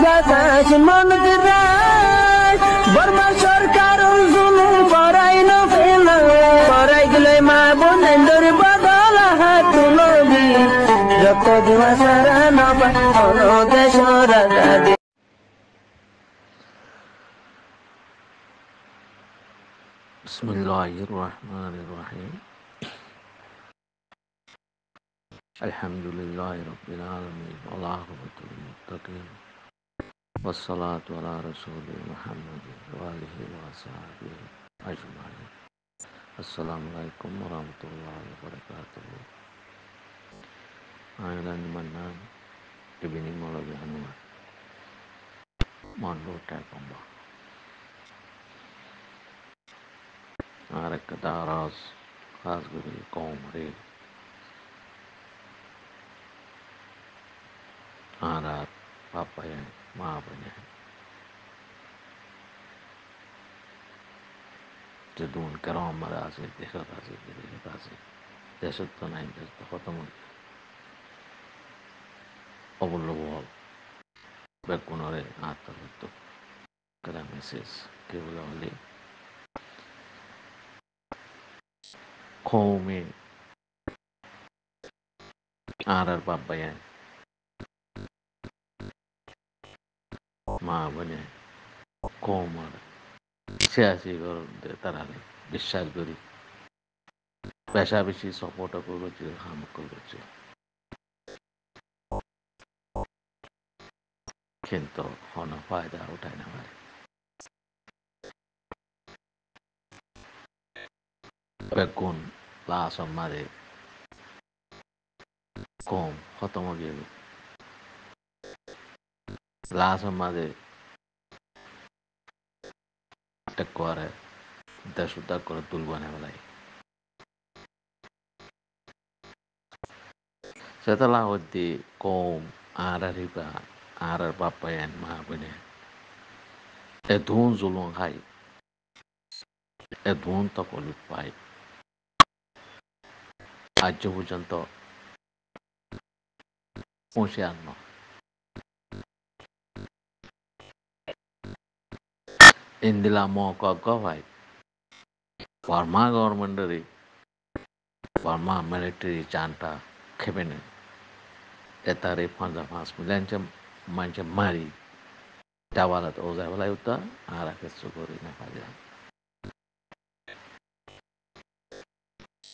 বাতাস মনত রায় বর্মা সরকার জুলুম করাই না ফেলা করাই গেলে মা বোনের বদল হাত তুলবি যত দিবা সারা না পালো দেশ রাজা Bismillahirrahmanirrahim. Alhamdulillahi Rabbil Alamin. Wal-aqibatu lil-muttaqin. Wassalatu ala rasulih Muhammadin wa alihi wa sahbihi ajma'in. Assalamualaikum warahmatullahi wabarakatuh. Ailan Manan ibni Maulana Anwar. Mondo Takamba. Arek Daras Khasguri Komri. Arat Papa yang Maabanya. Jadun Karam Marasi, Dekhatasi, Dekhatasi. দেশত্ব নাই দেশত্ব খতম অবলম্বন বেকুনরে আত্মহত্য করা message কেবল হলে কৌমে আর বাবায় মা বনে কৌমার সিয়াসি তারা বিশ্বাস করি পেশা বেশি সপোর্ট করছে হাম করছে কিন্তু কোনো ফায়দা উঠায় না পারে বেগুন লাশ মারে কম খতম গিয়ে লাশ মারে করে দেশ উদ্ধার করে তুলব না বেলায় setelah wedi kaum ara riba ara papayan mahabene edun zulung hai edun tokoli pai আজ পর্যন্ত পৌঁছে আনো ইন্দিলা মক ভাই ফার্মা গভর্নমেন্টের ফার্মা মিলিটারি চানটা খেবে না এতারে ফাঁস মিলাঞ্চে মাঞ্চে মারি যাওয়ালা তো যাওয়ালাই উত্তা আর কিছু করি না পারে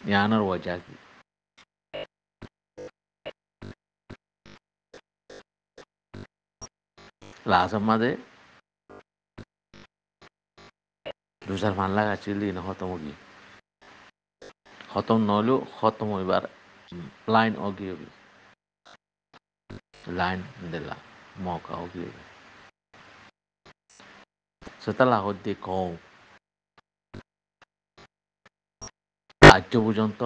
ইয়ানোর ওজা কি লাজম মাঝে দুসার মান লাগা চিলি না খতম কি খতম নহলেও খতম হইবার লাইন অগি হবি লাইন দিলা মকা অগি হবি setelah হতে কম আজ পর্যন্ত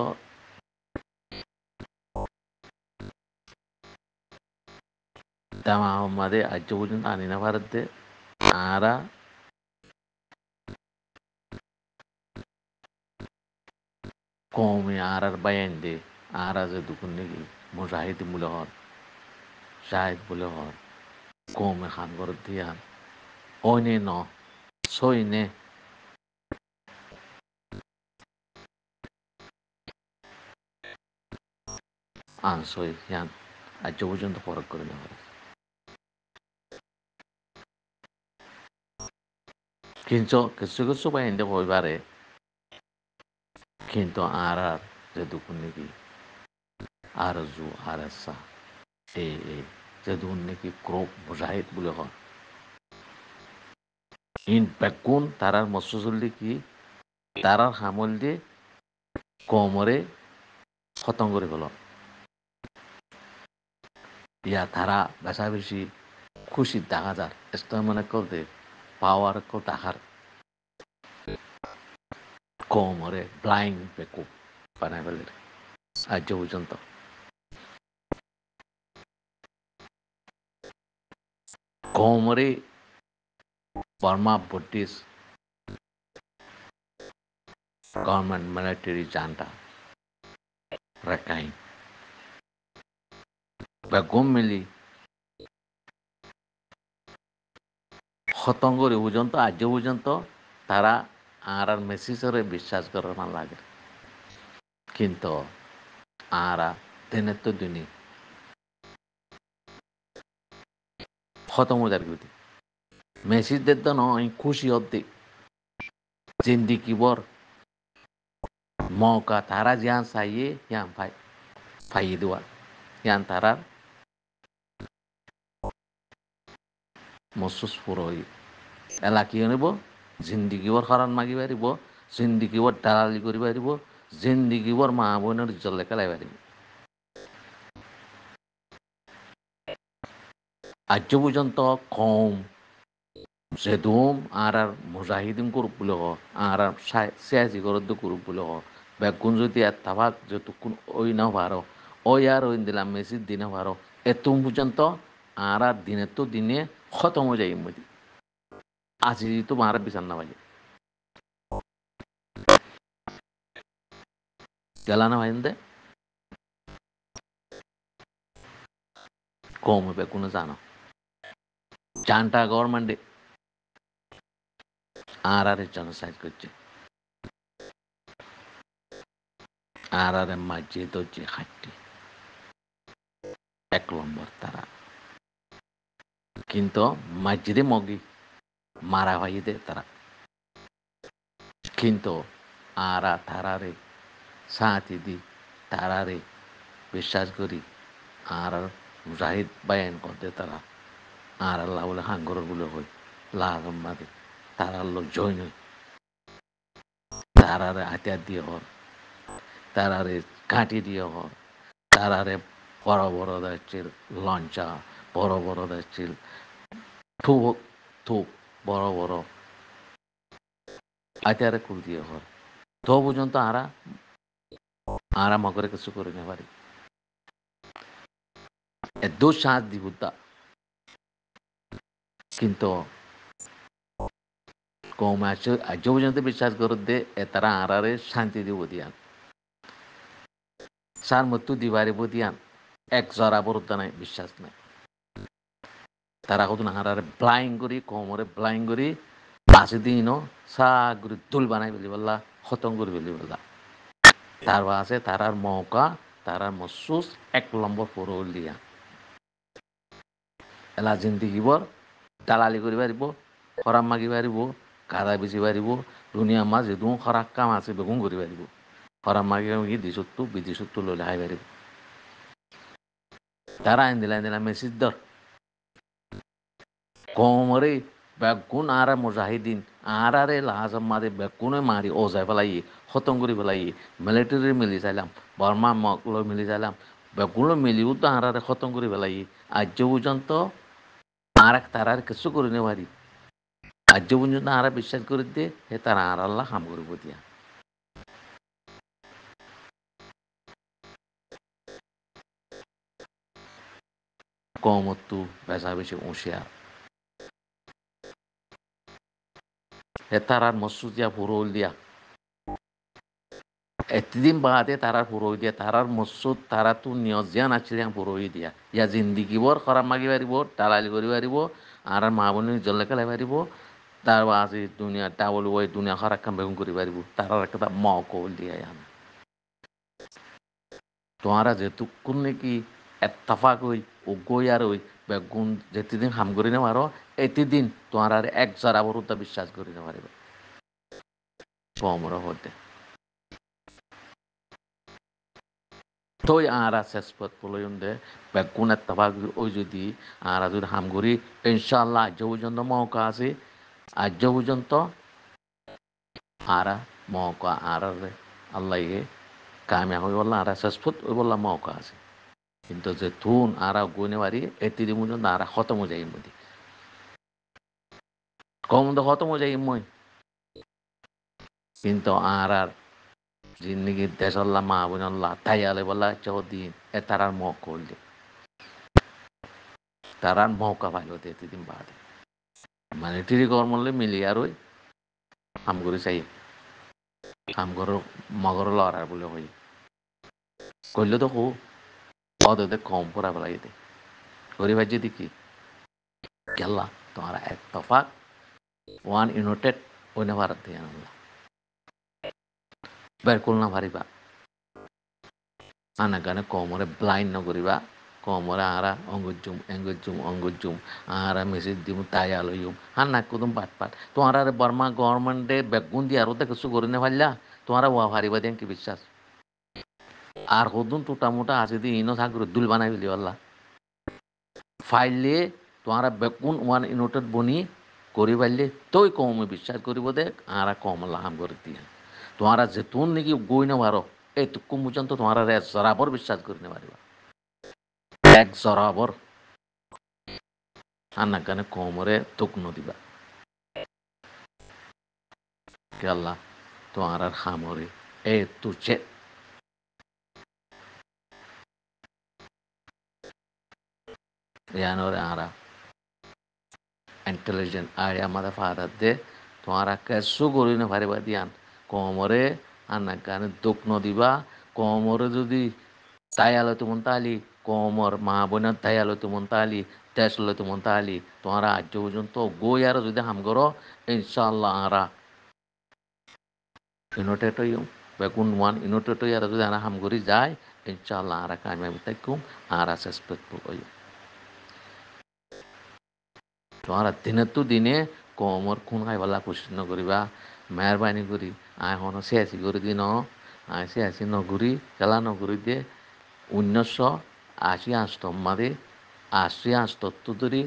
দামা আমাদে আজ পর্যন্ত আনি না ভারতে আরা কমে আর বায়ান দে আর যে দুকুন নাকি মুজাহিদ বলে হর শাহিদ বলে হর কমে খান করে দিয়ান ওইনে ন সইনে আনসই হিয়ান আজ পর্যন্ত ফরক করে নেওয়া কিন্তু কিছু কিছু বায়ান দে হইবারে কিন্তু আর যে দুকুন নাকি আর জু আর সা এ যে দুকুন নাকি ক্রোপ মুজাহিদ বলে হর ইন বেগুন তারার মসুজুল্লি কি তারার হামল দিয়ে কোমরে খতম করে গেল ইয়া তারা বেশা বেশি খুশি দেখা যার মনে করতে পাওয়ার কো দেখার কোমরে ব্লাইং বেকুব বানাই ফেলে আজ পর্যন্ত কোমরে বর্মা ব্রিটিশ গভর্নমেন্ট মিলিটারি জানটা রেখাই বেগম মিলি খতম করে পর্যন্ত আজ পর্যন্ত তারা আর মেসেজরে বিশ্বাস করে না লাগে কিন্তু আরা দিনের তো দিনই খতম হয়ে যাবে মেসেজদের তো নয় খুশি হতে জিন্দিগি বর মৌকা তারা জিয়ান চাইয়ে ইয়ান ফাইয়ে দেওয়া ইয়ান তারার মসুস পুরোই এলা কি আনিব জিন্দিগিবর হরণ মাগি পারিব জিন্দিগিবর দালালি করি পারিব জিন্দিগিবর মা বোনের জলে খেলাই পারিব আজ পর্যন্ত কম যেদুম আর মুজাহিদিন করুক বলে হ আর সিয়াসি করদ করুক বলে হ বেগুন যদি এত্তাভাগ যেটুকুন ওই না পারো ওই আর ওই দিলাম মেসির দিনে পারো এত পর্যন্ত আর দিনে তো দিনে খতম হয়ে যাই মধ্যে আজি তো মারা বিচার না বাজে গেলা না ভাই দে কম হবে কোনো জানো জানটা গভর্নমেন্টে আর জনসাইড করছে আর মসজিদ হচ্ছে হাট্টি 1 নম্বর তারা কিন্তু মসজিদে মগি মারা ভাইদে তারা কিন্তু আরা তারারে সাথী দি তারারে বিশ্বাস করি আর মুজাহিদ বায়ান করতে তারা আর আল্লাহ বলে হাঙ্গর বলে হই লাদে তারার লোক জয় নয় তারারে হাতিয়ার দিয়ে হর তারারে কাঠি দিয়ে হর তারারে বড় বড় দেখছিল লঞ্চা বড় বড় দেখছিল থুপ থুপ বড় বড় হাতিয়ারে কুল দিয়ে হর তো পর্যন্ত আরা মগরে কিছু করে নে পারি এত সাজ দিবুতা কিন্তু কম আজ পর্যন্ত বিশ্বাস করতে তারা আরারে শান্তি দিব দিয়ান সার মৃত্যু দিবারে দিয়ান এক জরা বরুদ্ধ নাই বিশ্বাস নাই তারা কত আরারে ব্লাইং করি কমরে ব্লাইং করি বাসে দিন সাগুরি তুল বানাই বলি বললা খতম করে বলি বললা তার আছে তারার মৌকা তারার মসুস 1 নম্বর পরল দিয়া এলা জিন্দিগিবর দালালি কৰি পাৰিব খৰাম মাগি পাৰিব গাদা বেচি পাৰিব দুনিয়া মাছ যেদু খৰাক কাম আছে বেগুন কৰি পাৰিব খৰাম মাগি মাগি দিছতো বিদিছতো লৈ খাই পাৰিব তারা আইন দিলা মেসিজ দর কমরে বেগুন আর মুজাহিদিন আর আরে লাহাজম্মাদে বেগুনে মারি ও যাই পেলাই খতম করে পেলাই মিলিটারি মিলি চাইলাম বর্মা মকল মিলি চাইলাম বেগুলো মিলিও তো আর আরে খতম করে পেলাই আজ পর্যন্ত আর এক তারার কিছু করে নে পারি আজ পর্যন্ত আর বিশ্বাস করে দিয়ে হে তারা আর আল্লাহ কাম করব দিয়া কমত্তু বেচা বেশি হুঁশিয়ার হে তারার মসুদ দিয়া পুরোল দিয়া এতদিন বাদে তারার পুরোই দিয়া তারার মসুদ তারা তো নিয়জিয়ান আছিল পুরোই দিয়া ইয়া জিন্দিগিবর খরাব মাগি পারিব দালালি করি পারিব আর মা বোনের জলে খেলাই পারিব তার আছে দুনিয়া টাবল ওই দুনিয়া খরাক কাম বেগুন করি পারিব তারার একটা মকল দিয়া আনা তোমারা যেতুকুন নাকি এত্তাফাক হই ও গই আর ওই বেগুন যেতিদিন হাম করি না পারো এতিদিন তোমার আর এক যারা বরুদ্ধা বিশ্বাস করি না পারিবে কমর হতে তই আর শেষপথ পলয়ন দে বেগুন এত্তাফাক ওই যদি আর যদি হাম করি ইনশাআল্লাহ আজ পর্যন্ত মৌকা আছে আজ পর্যন্ত আর মৌকা আর আল্লাহ কামিয়া হয়ে বললাম আর শেষপথ ওই বললাম মৌকা আছে কিন্তু যে থুন আর গুনে পারি এতিদি পর্যন্ত আর খতম হয়ে যাই মধ্যে কম তো খতম হয়ে যাই মই কিন্তু আর জিন্দগি দেশাল্লাহ মা বোনাল্লাহ তাই আলে বলা চৌদিন এ তারার মক করলে তারার মৌকা পাইল এতদিন বাদে মানে টিরি কর্মলে মিলি আর ওই কাম করে চাই কাম করো মগর লড়ার বলে হই করলে তো হো অদে কম পড়া বেলা দে গরিব দেখি গেলা তোমার এক তফাক ওয়ান ইউনাইটেড ওইনা ভারত দিয়ে আনলা বের করল না ভারিবা আনা গানে কমরে ব্লাইন্ড নকরিবা কমরে আরা অঙ্গুজুম আরা মেসেজ দিম তাই আলইম আর না কুদুম পাট তোমার আর বর্মা গভর্নমেন্টে বেগুন দিয়ে আরো কিছু করে নে পারলা তোমার ওয়া ভারিবা দেন কি বিশ্বাস আর হদুন টুটা মোটা আছে দি ইনো থাকবে দুল বানাই ফেলি আল্লাহ ফাইলে তোমারা বেগুন ওয়ান ইউনাইটেড বনি করি পারলে তই কমে বিশ্বাস করিব দে আরা কম লাহাম করে দিয়ে তোমারা যেতুন নাকি গই না পারো এইটুকু পর্যন্ত তোমারা এক জরাবর বিশ্বাস করে নে পারিবা এক জরাবর আর না কানে কমরে তুক নদিবা কে আল্লাহ তোমার আর খামরে এ তুচে ইয়ানোরে আরা ইন্টেলিজেন্ট আর আমাদের ফাদার দে তোমারা কেসু করি না পারিবা দিয়ান কমরে আর না কানে দুঃখ নদিবা কমরে যদি তাই আলো তুমন তালি কমর মা বোনের তাই আলো তুমন তালি তেজ আলো তুমন তালি তোমারা আজ পর্যন্ত গই আর যদি হাম করো ইনশাল্লাহ আরা ইনোটেটই বেগুন ওয়ান ইনোটেটই আর যদি আরা হাম করি যায় ইনশাল্লাহ আরা কামিয়াবি থাকুম আরা সাকসেসফুল হই তোমারা দিনে কমর খুন খাইবালা কোশিশ নকরিবা মেহরবানি করি আই হন চেয়াচি করে দিন আই চেয়াচি নগরী খেলা নগরী দিয়ে 1980 মাদে 80 ধরে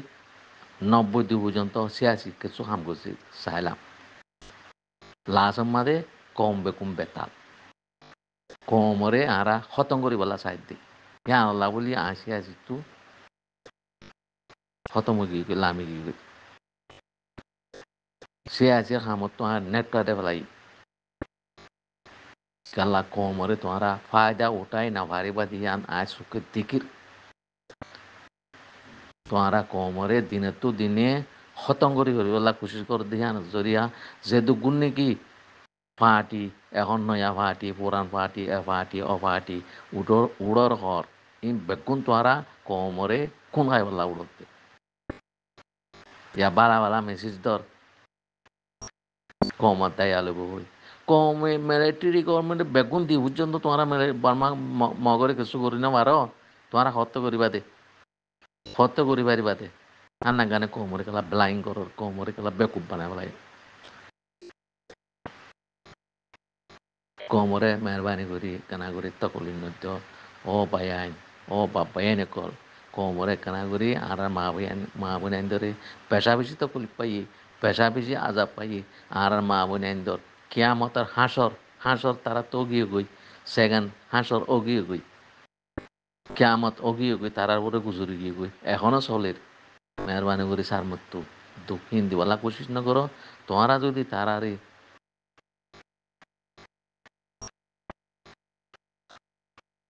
90 পর্যন্ত 86 কিছু কাম করছি চাইলাম লাস্ট মাদে কম বেকুম বেতাল কমরে আরা খতম করি বলা চাই দি ইয়া আল্লাহ বলি 80 তো খতম গিয়ে লামি গিয়ে 86 কামত তো আর নেট কাটে ফেলাই গাল্লা কমরে তোমারা ফায়দা উঠাই না ভারিবা দিয়ান আজ সুখে দিকির তোমারা কমরে দিনে খতম করি বলা কোশিশ করে দিয়ান জরিয়া যে দুগুণ নাকি পার্টি এখন নয়া পার্টি পুরান পার্টি এ পার্টি অ পার্টি উড়র ঘর ই বেগুন তোয়ারা কমরে কোন খাই বলা উড়তে ইয়া বালা বালা মেসেজ দর কমত তাই আলো বই কমে মিলিটারি গভর্নমেন্ট বেগুন দি পর্যন্ত তোমরা বার্মা মগরে কিছু করি না পারো তোমরা হত্য করিবা দে হত্য করি পারিবা দে আর না গানে কমরে খেলা ব্লাইং করো কমরে খেলা বেকুব বানায় বলাই কমরে মেহরবানি করি কানা করি তকলি নদ্য ও বায়াইন ও বাবাইন কল কমরে কানা করি আর মা বোন ধরে পেশা বেশি তকলি পাই পেশা বেশি আজাব পাই আর মা বোন ধর কিয়ামতার হাঁসর তারা তো গিয়ে গই সেকেন্ড হাঁসর অগিয়ে গই কিয়ামত অগিয়ে গই তারার উপরে গুজরি গিয়ে গই এখনো চলের মেহরবানি করি সার মৃত্যু দক্ষিণ দিওয়ালা কোশিশ না করো তোমারা যদি তারারে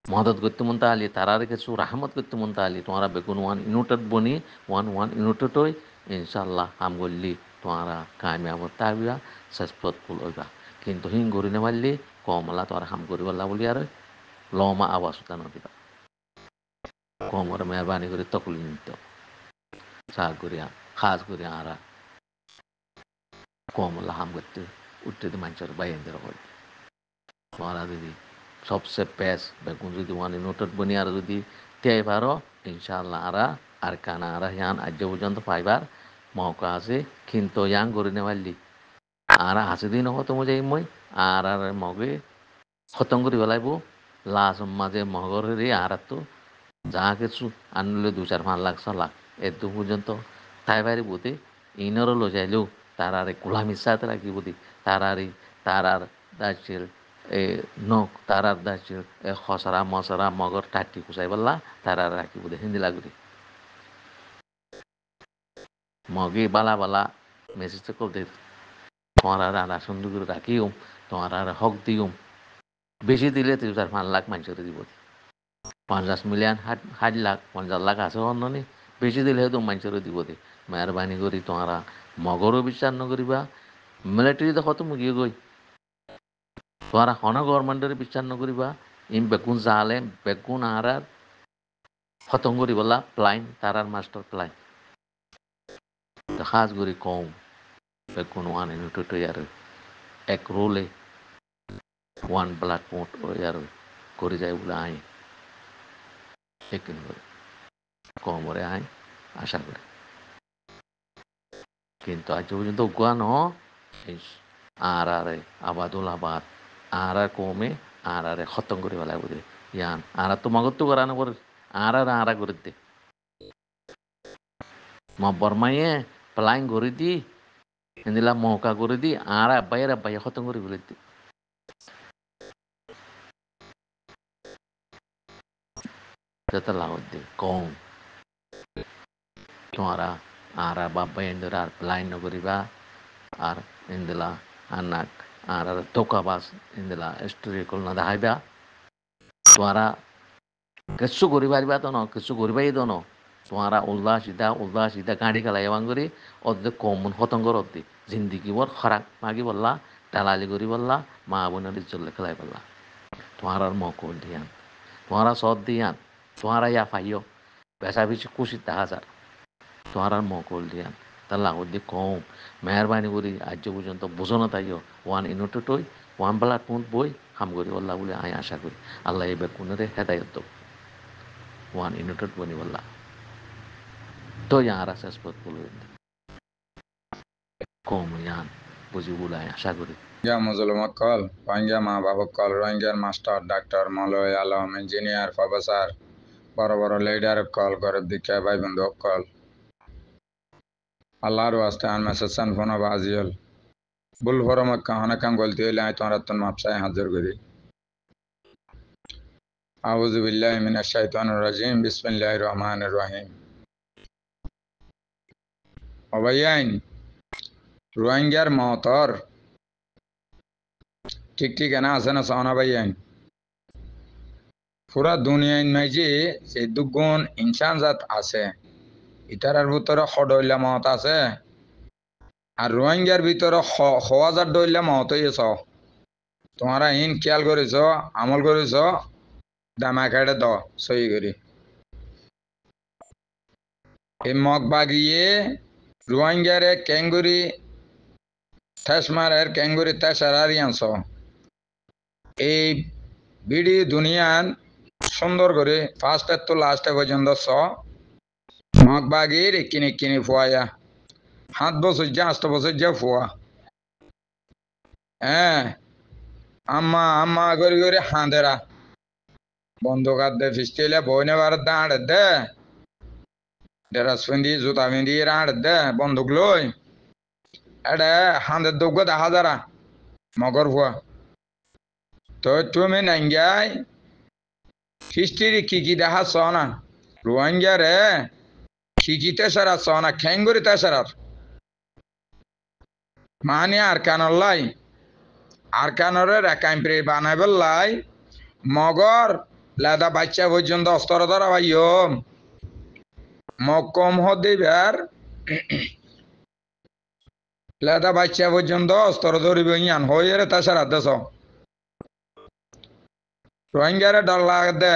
মদত করতে মন তাহলে তারার কিছু রাহমত করতে মন তাহলে তোমরা বেগুন ওয়ান ইউনিটেড বনি ওয়ান ইউনিটেড হই ইনশাল্লাহ হাম করলি তোমরা কামিয়াব তাবিয়া সাকসেসফুল হইবা কিন্তু হিং গড়ি না পারলি কমলা তোরা হাম করি বললা বলি আর লমা আওয়াজ উঠা নদিবা কমর মেহরবানি করে তকলি নিত সাহ করিয়া খাস করিয়া আরা কমলা হাম করতে উঠতে মানুষের বাইন্দের হয় তোমরা যদি সবচেয়ে বেস্ট বেগুন যদি ওয়ান নোটত বনি আর যদি তিয়াই পারো ইনশাআল্লাহ আর কানা আর হিয়ান আজ পর্যন্ত পাইবার মৌকা আছে কিন্তু ইয়াং গড়ি নেওয়ালি আর হাসি দিন হতো যাই মই আর মগে খতম করে পেলাইব লাস্ট মাঝে মগরে আর তো যা কিছু আনলে 2-4-5 লাখ 6 লাখ এত পর্যন্ত তাই পারি বুঝে ইনরও লো যাইলেও তার আর গোলামি সাথে রাখি বুঝি তার আর দাচ্ছিল এ নখ তার আর দাচ্ছিল এ খসরা মশরা মগর টাটি কুচাই বললা তার আর রাখি বুঝে হিন্দি লাগুরি মগে বালা বালা মেসেজ করতে তোমার আর আনা সুন্দর করে রাখিও তোমার আর হক দিও বেশি দিলে 3-4-5 লাখ মানুষের দিব 50 মিলিয়ন 60 লাখ 50 লাখ আছে অন্যনি বেশি দিলে তো মানুষের দিব দে মেহরবানি করি তোমরা মগরও বিশ্বাস নকরিবা মিলিটারি দেখো তো মুগিয়ে গই তোমরা হন গভর্নমেন্টের বিশ্বাস নকরিবা ইম বেগুন জালে বেগুন আর খতম করি বলা প্লাইন তারার মাস্টার প্লাইন খাস করি কম বেকুন ওয়ান ইউনিট ইয়ার এক রোলে ওয়ান ব্লাড মোট ইয়ার করে যায় বলে আই একিন করে কমরে আই আশা করি কিন্তু আজ পর্যন্ত গুয়ান এই আরে আবাদুল আবাদ আর কমে আরে খতম করে ফেলা বুঝে ইয়ান আর তোমাকে তো করানো করে আর করে দে মা বর্মাইয়ে প্লাইং করে দি এদিলা মৌকা করে দি আর আব্বাইয়ে খতম করে ফেলে দি যত লাভ দে কম তোমারা আর বাব্বাই এন্দর আর প্লাইন নকরিবা আর এদিলা আনাক আর তোকাবাস এদিলা স্টোরি কল না দেখাইবা তোমারা কিছু করি পারিবা তো ন কিছু করিবাই তো ন তোমারা উল্লাহ সিধা গাড়ি খেলাই বাঙ্গরি অর্ধেক কমন হতঙ্গর অর্ধে জিন্দিগি বর খরাক মাগি বললা টালালি করি বললা মা বোনের চললে খেলাই বললা তোমার মকল দিয়ান তোমারা সদ দিয়ান তোমারা ইয়া ফাইও পেশা পিছু খুশি হাজার তোমার মকল দিয়ান তার লাগত দি কম মেহরবানি করি আজ পর্যন্ত বোঝো না তাইও ওয়ান ইউনিটই ওয়ান বেলা টুন বই কাম করি বললা বলে আমি আশা করি আল্লাহ এবার কোনরে হেদায়ত ওয়ান ইউনিটেড বনি বললা তো ইয়ার শেষ পথ বলবেন কম ইয়ান বুঝি বলে আশা করি রোহিঙ্গা মুসলমান কল রোহিঙ্গা মা বাবা কল রোহিঙ্গার মাস্টার ডাক্তার মলয় আলম ইঞ্জিনিয়ার প্রফেসর বড় বড় লিডার কল করে দীক্ষা ভাই বন্ধু কল আল্লাহর ওয়াস্তে আন মেসেসান ফোন বাজিল বুল ফরমক কাহানা কাম গলতি হইলে আই তোমরা তোর মাপসায় হাজির করি আউযু বিল্লাহি মিনাশ শাইতানির রাজিম বিসমিল্লাহির রহমানির রহিম অবাইয়াইন রোহিঙ্গার মতর ঠিক ঠিকানা আছে না সানা ভাইয়াইন পুরা দুনিয়ায় মাঝে যে দুগুণ ইনসান জাত আছে ইটার ভিতরে সডইলা মত আছে আর রোহিঙ্গার ভিতরে 1000 ডইলা মত হয়েছ তোমরা ইন খেয়াল করেছ আমল করেছ দামা খেড়ে দ সই করি এই মগ বাগিয়ে রোহিঙ্গারে ক্যাঙ্গুরি ঠেসমারের ক্যাঙ্গুরি তেসারি আনছ এই বিডি দুনিয়ান সুন্দর করে ফার্স্টের তো লাস্টে পর্যন্ত মগ বাগির কিনি ফুয়া 7 বছর যা 8 বছর যা ফুয়া হ্যাঁ আম্মা করে হাঁদেরা বন্ধুক হাত দে ফিস্টিলে বইনে বার দাঁড়ে দে ডেরাস ফিন্দি জুতা ফিন্দি রাঁড় দে বন্দুক লই এডে হাঁদের দুগ্গ দেখা যারা মগর ফুয়া তো তুমি নাঙ্গাই হিস্ট্রি কি দেখা চ না রোহিঙ্গা রে কি তেসারা চ না খেঙ্গুরি তেসারার মানে আর কানলাই আর কানরে রেকাইম্প্রি বানাইবার লাই মগর লেদা বাচ্চা পর্যন্ত অস্ত্র ধরা ভাইও মগ কম হদিবার লেদা বাচ্চা পর্যন্ত অস্ত্র ধরিব ইয়ান হয়ে রে তেসারা দেশ রোহিঙ্গারে ডর লাগা দে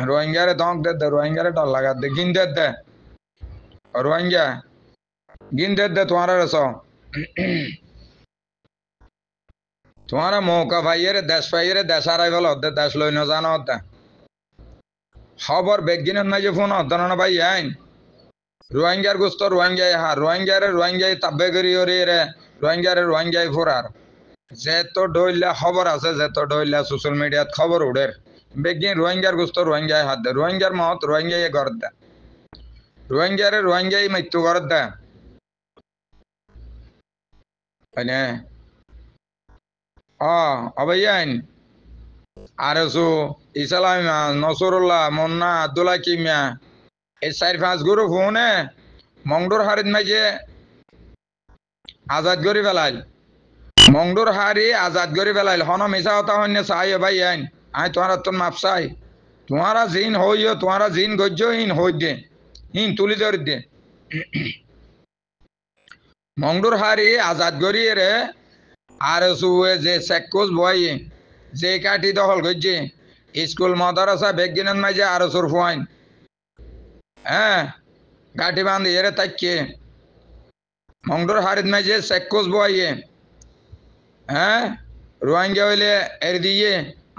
রোহিঙ্গারে দঙ্ক দে রোহিঙ্গারে ডর লাগা দে গিন দে রোহিঙ্গা গিন দে তোমার রেস তোমারা মৌকা ভাইয়ের দেশ হারাই ফেল দেশ লই না জানো খবর বেগিনের নাই যে ফোন না ভাই আইন রোহিঙ্গার গোস্ত রোহিঙ্গাই রোহিঙ্গাই তাব্বে করি রে রোহিঙ্গাই ফোরার যেত ডইলা খবর আছে যেত ডইলা সোশ্যাল মিডিয়াত খবর উড়ের বেগিন রোহিঙ্গার গোস্ত রোহিঙ্গাই হাত দে রোহিঙ্গার মত রোহিঙ্গাই ঘর দে রোহিঙ্গাই মৃত্যু ঘর দে অবাইয়াইন আরসু ইসালামিয়া নসরুল্লাহ মন্না আব্দুল্লাহ কিমিয়া এই 4-5 গুরু ফোনে মংডুর হারিত মাঝে আজাদ করি ফেলাইল মংডুর হারি আজাদ করি ফেলাইল হন মিশা হতা হন্য চাই ভাই আইন আই তোমার তোর মাপ চাই তোমারা জিন হইও তোমারা জিন গজ্য হিন হই দে হিন তুলি ধরি দে মংডুর হারি আজাদ করি রে আর সুয়ে যে সেকুস বই যে কাটি দখল করছে স্কুল মাদ্রাসা বেগিনের মাঝে আরো সুর ফুয়াইন হ্যাঁ গাঠি বান্ধি এরে তাকিয়ে মংডোর হারিত মাঝে সেক্কোস বইয়ে হ্যাঁ রোহিঙ্গা হইলে এর দিয়ে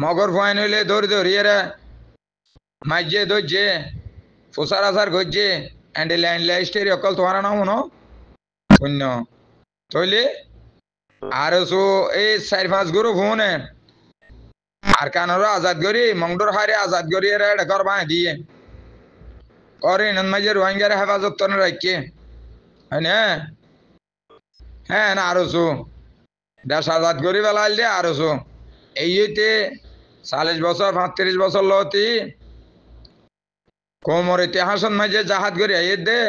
মগর ফয়েন হইলে ধরিয়ে মাঝে ধরছে ফুসার আসার করছে ল্যান্ড লাইস্টের অকল তোমার নাম মনো শূন্য তৈলে আর এই 4-5 গুরু ফোনে আর কানারও আজাদ করি মংডোর হারে আজাদ করি এরা এটা করবা দিয়ে করে মাঝে রোহিঙ্গার হেফাজত তো রাখছে হ্যাঁ না হ্যাঁ না আরো দেশ আজাদ করি বেলাল দিয়ে আরো এইতে 40 বছর 35 বছর লতি কোমর ইতিহাসন মাঝে জাহাজ করি আইয়ে দে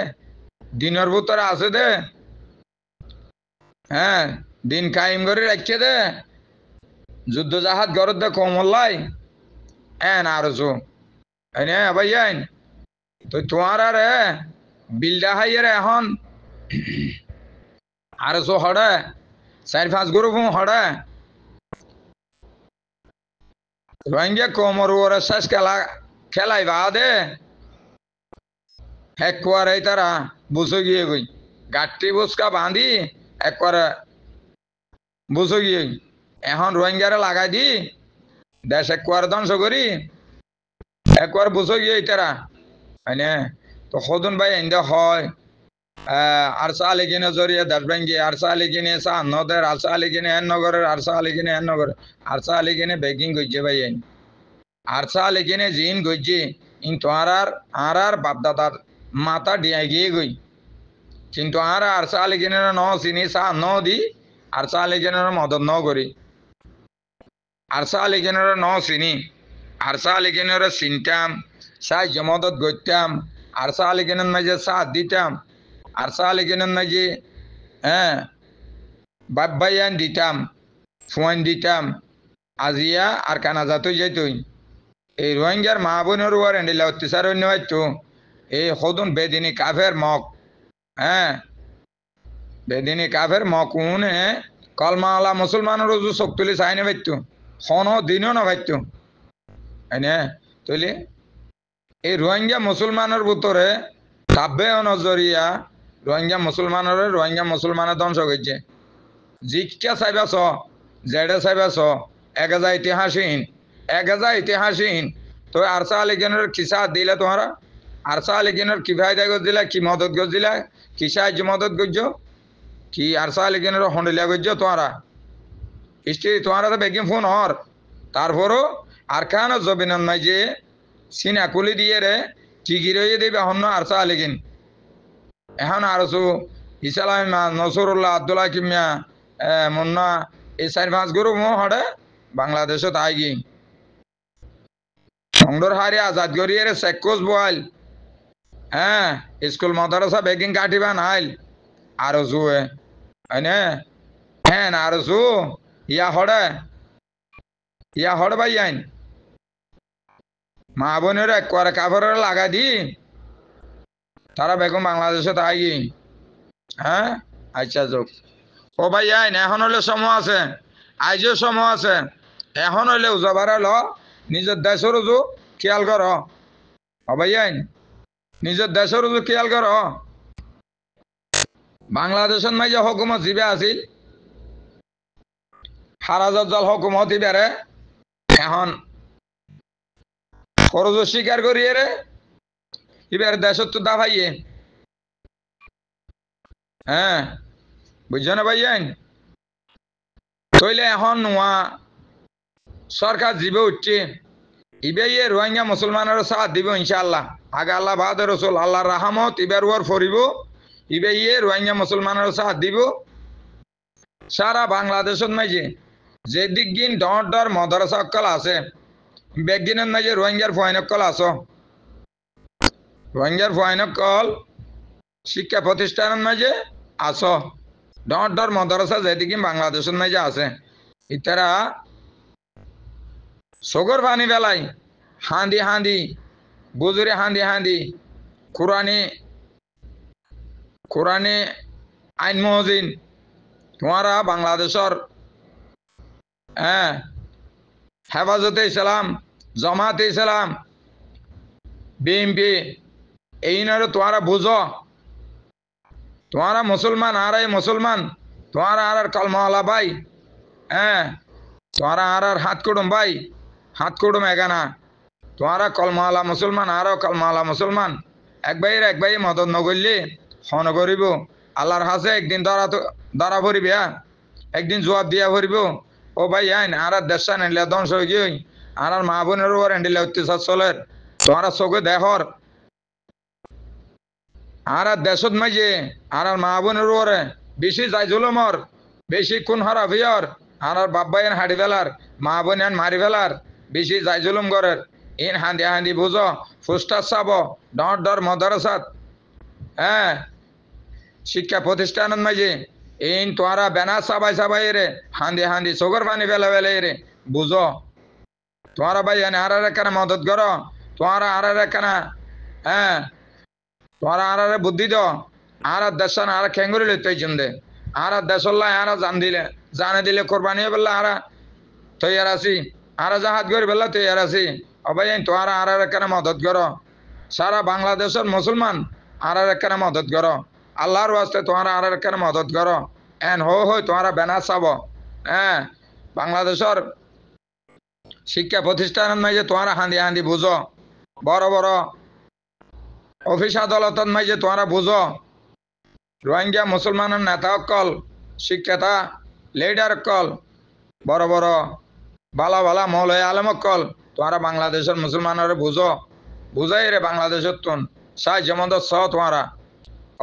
দিনের ভিতরে আছে দে হ্যাঁ দিন কায়েম করে রাখছে দে যুদ্ধ জাহাজ গরত দে কোমল্লাই হ্যাঁ না আরো হ্যাঁ ভাই তো তোমার আর বিলডা হাইয়ের এখন আরো হড়ে 4-5 গ্রুপ হড়ে রোহিঙ্গা কোমর ওরা শেষ খেলাই বা দে একবারে তারা বুঝে গিয়ে গই গাঠটি বুসকা বাঁধি একবারে বুঝে গিয়ে এখন রোহিঙ্গারে লাগাই দি দেশ একবার ধ্বংস করি একবার বুঝে গিয়ে তারা হ্যাঁ তো সদন ভাই এনে হয় আরসা আলী কিনে জড়িয়ে দেশ ভেঙ্গি আরসা আলী কিনে নদের আরসা আলী কিনে এন নগরের আরসা আলী কিনে এন নগরের আরসা আলী কিনে বেকিং করছে ভাই আরসা আলী কিনে জিন করছে ইন তোমার আর বাপদাদার মাথা ডিয়াই গিয়ে গই কিন্তু আর আরসা আলী কিনে ন চিনি ন দি আরসা আলী কিনে মদত ন করি আরসা আলী কিনে ন চিনি আরসা আলী কিনে চিনতাম সাহায্য মদত করতাম আরসা আলী কিনে মাঝে সাথ দিতাম আরসা আলী কিনে মাঝে হ্যাঁ বাপ ভাইয়ান দিতাম ফোন দিতাম আজিয়া আর কানাজাতই যাইতই এই রোহিঙ্গার মা বোনের ওয়ার এন্ডিলা অত্যাচার অন্য হয়তো এই সদন বেদিনী কাফের মক হ্যাঁ বেদিনী কাফের মক উনে কলমাওয়ালা মুসলমানের রুজু চোখ তুলি চাই না পাইতো হন দিনও না পাইতো হয়নে তুলি এই রোহিঙ্গা মুসলমানের ভিতরে তাব্বে নজরিয়া রোহিঙ্গা মুসলমানের ধ্বংস করছে জিকা চাইবাছ জেডে চাইবাছ 1000 ইতিহাসহীন তো আরসা আলী কেনের কিসা দিলে তোমারা আরসা আলী কেনের কি ফায়দা গজ দিলা কি মদত গজ দিলা কি সাহায্য মদত গজ্জ কি আরসা আলী কেনের হন্ডলিয়া গজ্জ তোমারা হিস্ট্রি তোমারা তো বেগিং ফোন হর তারপরও আর কান জবিনন মাঝে সিনা কুলি দিয়ে রে টিকি রয়ে দেবে হন্য আরসা আলী কিন এখন আরসু ইসালাম নসরুল্লাহ আব্দুল্লাহ কিমিয়া মুন্না এই 4-5 গুরু হড়ে বাংলাদেশত আইগি সংডর হারে আজাদ করিয়ে সেক্কোস বয়াল হ্যাঁ স্কুল মাদ্রাসা বেগিং কাটিবা নাইল আরো জুয়ে হ্যাঁ আরো জু ইয়া হড়ে ভাই আইন মা বোনের একবারে কাপড়ের লাগা দি তারা বেগম বাংলাদেশে আইগি হ্যাঁ আচ্ছা যোগ ও ভাই আইন এখন হলে সময় আছে আইজও সময় আছে এখন হইলে উজাবারে ল নিজের দেশের উজু খেয়াল কর ভাই আইন নিজের দেশের উজু খেয়াল কর বাংলাদেশের মাঝে হুকুমত জিবে আছিল হারাজল হুকুমত ইবারে এখন খরচ স্বীকার করিয়ে রে এবার দেশত তো দাফাইয়ে হ্যাঁ বুঝছো না ভাই তইলে এখন নোয়া সরকার জিবে উঠছে ইবে ইয়ে রোহিঙ্গা মুসলমানের সাথ দিব ইনশাআল্লাহ আগে আল্লাহ বাদ রসুল আল্লাহর রাহমত ইবার ওয়ার ফরিব ইবে ইয়ে রোহিঙ্গা মুসলমানের সাথ দিব সারা বাংলাদেশের মাঝে যে দিক গিন ডর মদরসা অক্কল আছে বেগিনের মাঝে রোহিঙ্গার ফয়নকল আছো রোহিঙ্গার ফয়নকল শিক্ষা প্রতিষ্ঠানের মাঝে আছো ডর মদরসা যেদিকে বাংলাদেশের মাঝে আছে ইতারা সগর পানি বেলাই হাঁদি বুজুরে হাঁদি কোরআনে আইন মহজিন তোমারা বাংলাদেশের হ্যাঁ হেফাজতে ইসলাম জামাতে ইসলাম বিএমপি এই নয় তোমরা বুঝো তোমারা মুসলমান আর এই মুসলমান তোমারা আর কলমাওয়ালা ভাই হ্যাঁ তোমারা আর হাত কুড়ুম ভাই হাত কুড়ুম এগানা তোমারা কলমাওয়ালা মুসলমান আরও কলমাওয়ালা মুসলমান এক ভাই মদত নগরলি হন করিব আল্লাহর হাসে একদিন ধরা পড়িবে একদিন জবাব দিয়া পড়িব ও ভাই আইন আর দেশা নেলে ধ্বংস হয়ে গিয়ে আর মা বোনের উপর এন্ডিলে অত্যাচার চলের তোমারা চোখে দেখর আর দেশত মাইজে আর মা বোনের উপরে বেশি যাই জুলুমর বেশি কোন হরাফিয়র আর বাপ ভাইয়ের হাড়ি ফেলার মা বোন মারি ফেলার বেশি যাই জুলুম করের ইন হান্দি হান্দি বুঝো ফুস্টার চাব ডর মদরসাত হ্যাঁ শিক্ষা প্রতিষ্ঠানত মাঝে ইন তোরা বেনা সাবাই রে হান্দি হান্দি চোখের পানি ফেলে রে বুঝো তোরা ভাই আর কেন মদত করো তোরা আর কেন হ্যাঁ তোরা আর বুদ্ধি দ আর দেশান আর খেঙ্গুরি লইতে দে আর দেশল্লাই আর জানে দিলে কোরবানি বললা আর তৈয়ার আছি আর জাহাজ করি বললা তৈয়ার আছি অবাই তোরা আর কেন মদত করো সারা বাংলাদেশের মুসলমান আর কেন মদত করো আল্লাহর ওয়াস্তে তোমরা আর কেন মদত করো এন হই তোমরা বেনা চাব হ্যাঁ বাংলাদেশের শিক্ষা প্রতিষ্ঠানের মাঝে তোমরা হান্দি হান্দি বুঝো বড় বড় অফিস আদালতের মাঝে তোমরা বুঝো রোহিঙ্গা মুসলমানের নেতা অকল শিক্ষাতা লিডার অকল বড় বড় ভালা ভালা মৌলয় আলম অকল তোমরা বাংলাদেশের মুসলমানের বুঝো বুঝাই রে বাংলাদেশের তুন সাহায্য মদত সহ তোমরা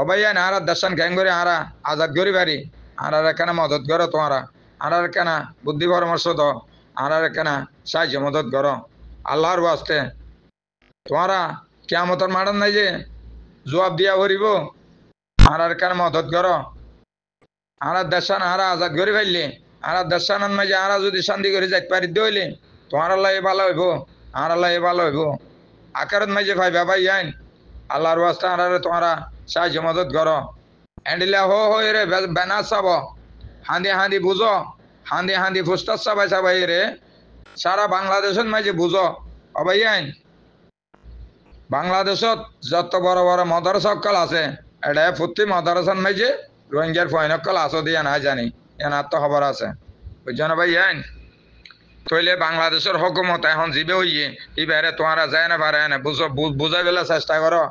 অবাইয়ান আর দেশান গ্যাং করে আরা আজাদ করি বাড়ি আর কেন মদত করো তোমরা আর কেন বুদ্ধি পরামর্শ দ আর কেন সাহায্য মদত করো আল্লাহর বাস্তে তোমরা কিয়ামতের মাঠন নাই যে জবাব দিয়া ভরিব আর কেন মদত করো আর দেশান আর আজাদ করি ফেললি আর দেশান মাঝে আর যদি শান্তি করে যাইতে পারি দইলে তোমার আল্লাহ ভালো হইব আর আল্লাহ ভালো হইব আকারত মাঝে ভাইবা ভাই আইন আল্লাহর ওয়াস্তে আর তোমরা সাহায্য মদত করো এন্ডিলা হই রে বেনা চাব হান্দি হান্দি বুঝো হান্দি হান্দি ফুস্টার চাবাই রে সারা বাংলাদেশের মাঝে বুঝো অবাই আইন বাংলাদেশত যত বড় বড় মদরসা অকল আছে এটা প্রতি মদরসার মাঝে রোহিঙ্গার ফয়ন অকল আসো দিয়া না জানি এনার তো খবর আছে বুঝছো না ভাই আইন তৈলে বাংলাদেশের হুকুমত এখন জিবে হইয়ে এবারে তোমরা যায় না পারে না বুঝো বুঝাই বেলা চেষ্টা করো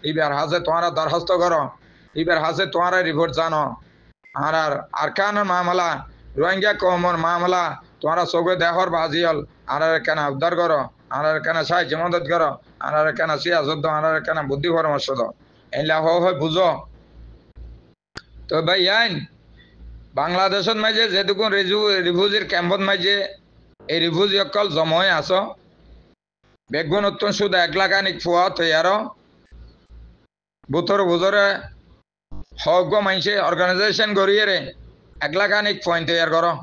এবার হাজে তোমরা দরখাস্ত করো এবার হাজে তোমরা রিপোর্ট জানো আর কেন মামলা রোহিঙ্গা কমর মামলা তোমরা চোখে দেখর বাজিল আর কেন উদ্ধার করো আর কেন সাহায্য মদত করো আর কেন সিয়াসত আর কেন বুদ্ধি পরামর্শ দাও এলা হয় বুঝো তো ভাই আইন বাংলাদেশের মাঝে যেটুকু রিফিউজির ক্যাম্পত মাঝে এই রিফিউজি অকল জময় আস বেগুন উত্তম শুধু 1 লাখ আনিক ফুয়া তৈয়ারো বুতর বুজরে হক মাইছে অর্গানাইজেশন করিয়ে রে 1 লাখ আনিক পয়েন্ট তৈয়ার করো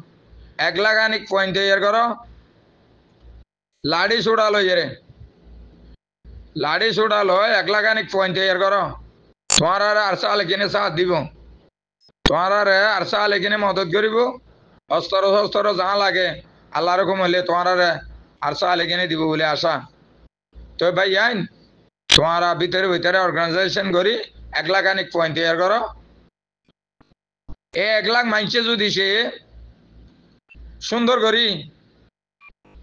1 লাখ আনিক পয়েন্ট তৈয়ার করো লাড়ি সুড়া লই রে লাড়ি সুড়া লয় 1 লাখ আনিক পয়েন্ট তৈয়ার করো তোমার আরসা লেখিনে সাথ দিব তোমার আরসা লেখিনে মদত করিব অস্ত্র যা লাগে আল্লাহ রকম হলে তোমার আরসা লেখিনে দিব বলে আশা তো ভাই আইন তোমারা ভিতরে অর্গানাইজেশন করি 1 লাখ আনিক পয়েন্ট তৈয়ার করো 1 লাখ মাইছে যদি সে সুন্দর করি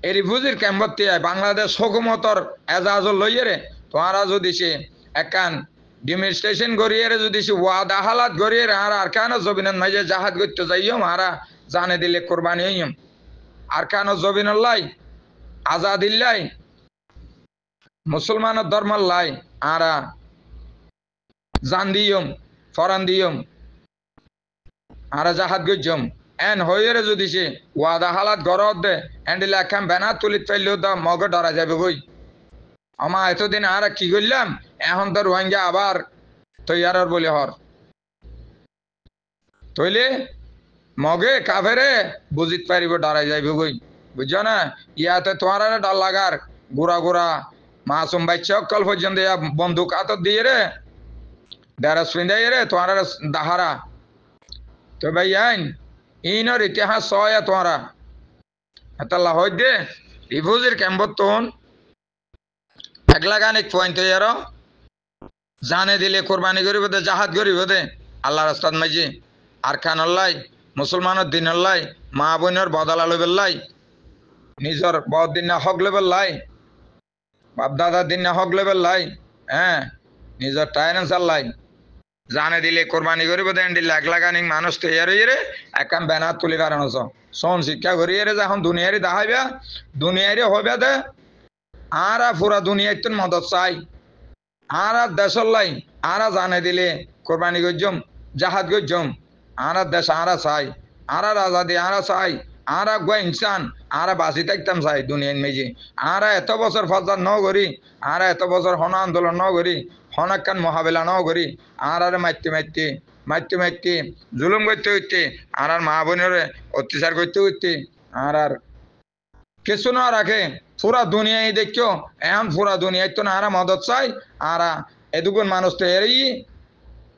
এই রিফিউজির ক্যাম্পত বাংলাদেশ হুকুমতর এজাজ লইয়ে রে তোমারা যদি সে একান ডিমিনিস্ট্রেশন করিয়ে রে যদি সে ওয়াদা হালাত করিয়ে রে আর কেন জবিনের মাঝে জাহাজ করতে যাইম আর জানে দিলে কোরবানি হইম আর কেন জবিনের লাই আজাদিল্লাই মুসলমানের ধর্মের লাই আর জান দিয়ম ফরান দিয়ম আর জাহাজ গজ্জম এন হইয়ে যদি সে ওয়াদা হালাত গরত দে এন্ডিলে একখান ব্যানার তুলিত ফেললেও তো মগে ডরা যাবে বই আমার এতদিন আর কি করলাম এখন তো রোহিঙ্গা আবার তৈয়ার বলে হর তৈলে মগে কাফেরে বুঝিত পারিব ডরাই যাইব বই বুঝছো না ইয়াতে তোমার ডর লাগার গোড়া মাসুম বাচ্চা অকল পর্যন্ত বন্দুক হাতত দিয়ে রে দেড়াস পিন্ধাই রে তোমার দাহারা তো ভাই আইন ইনর ইতিহাস সয়া তোমরা এতলা হই দে রিফিউজির ক্যাম্পত তখন 1 লাখ আনিক পয়েন্ট তৈয়ার জানে দিলে কোরবানি করিব দে জাহাজ করিব দে আল্লাহ রাস্তাত মাঝি আর খানল্লাই মুসলমানের দিনল্লাই মা বোনের বদলা লইবেল্লাই নিজর বদ দিন না হক লেবেল্লাই বাপ দাদার দিন না হক লেবেল্লাই হ্যাঁ নিজর টাইরেন্স আল্লাই জানে দিলে কোরবানি করিব দেন দিলে 1 লাখ আনিক মানুষ তৈয়ার হইরে একান ব্যানার তুলি কারণ সন শিক্ষা করিয়ে যখন দুনিয়ারি দেখাইবা দুনিয়ারি হইবা দে আরা পুরা দুনিয়ায় মদত চাই আরা দেশর লাই আরা জানে দিলে কোরবানি গজ্জম জাহাজ গজ্জম আরা দেশ আরা চাই আরা রাজা দিয়ে আরা চাই আরা গুয়া ইনসান আরা বাঁচি থাকতাম চাই দুনিয়ার মেজি আরা এত বছর ফজর ন করি আরা এত বছর হন আন্দোলন ন করি হনাক্কান মহাবেলা ন করি আরে মারতে মারতে মারতে মারতে জুলুম করতে করতে আর মা বোনের অত্যাচার করতে করতে আর কিছু না রাখে পুরা দুনিয়ায় দেখছো এখন পুরা দুনিয়ায় তো না আরা মদত চাই আরা এদুগুন মানুষ তো এরই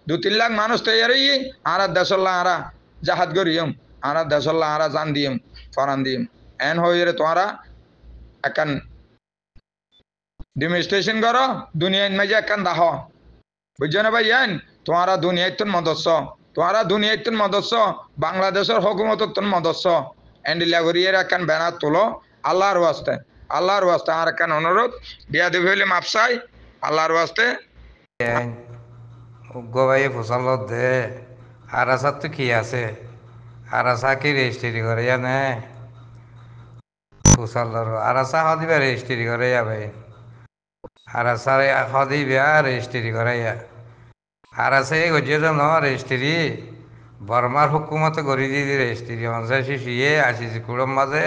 2-3 লাখ মানুষ তো এরই আর দেশল্লা আরা জাহাজ গরিয়ম আর দেশল্লা আরা জান দিম ফরান দিম এন হয়ে তোমরা একান ডেমনস্ট্রেশন করো দুনিয়ার মাঝে একান দাহ বুঝছো না ভাই তোমরা দুনিয়ায় তো মদস্য তোমরা দুনিয়ায় তো মদস্য বাংলাদেশের হুকুমত তো মদস্য এন্ডিলা করিয়ে একান ব্যানার তোলো আল্লাহর ওয়াস্তে আর একান অনুরোধ বিয়া দিবি হইলে মাপ চাই আল্লাহর ওয়াস্তে গবাই ফসল দে আর আসার তো কি আছে আর আসা কি রেজিস্ট্রি করে জানে ফসল আর আসা হদিবে রেজিস্ট্রি করে যাবে আর আসার হদিবে রেজিস্ট্রি করে আর আছে গজিয়ে ন রেজিস্ট্রি বর্মার হুকুমতে গড়ি দিয়ে দিয়ে রেজিস্ট্রি অঞ্চাশি শিয়ে আসিছি কুড়ম মাঝে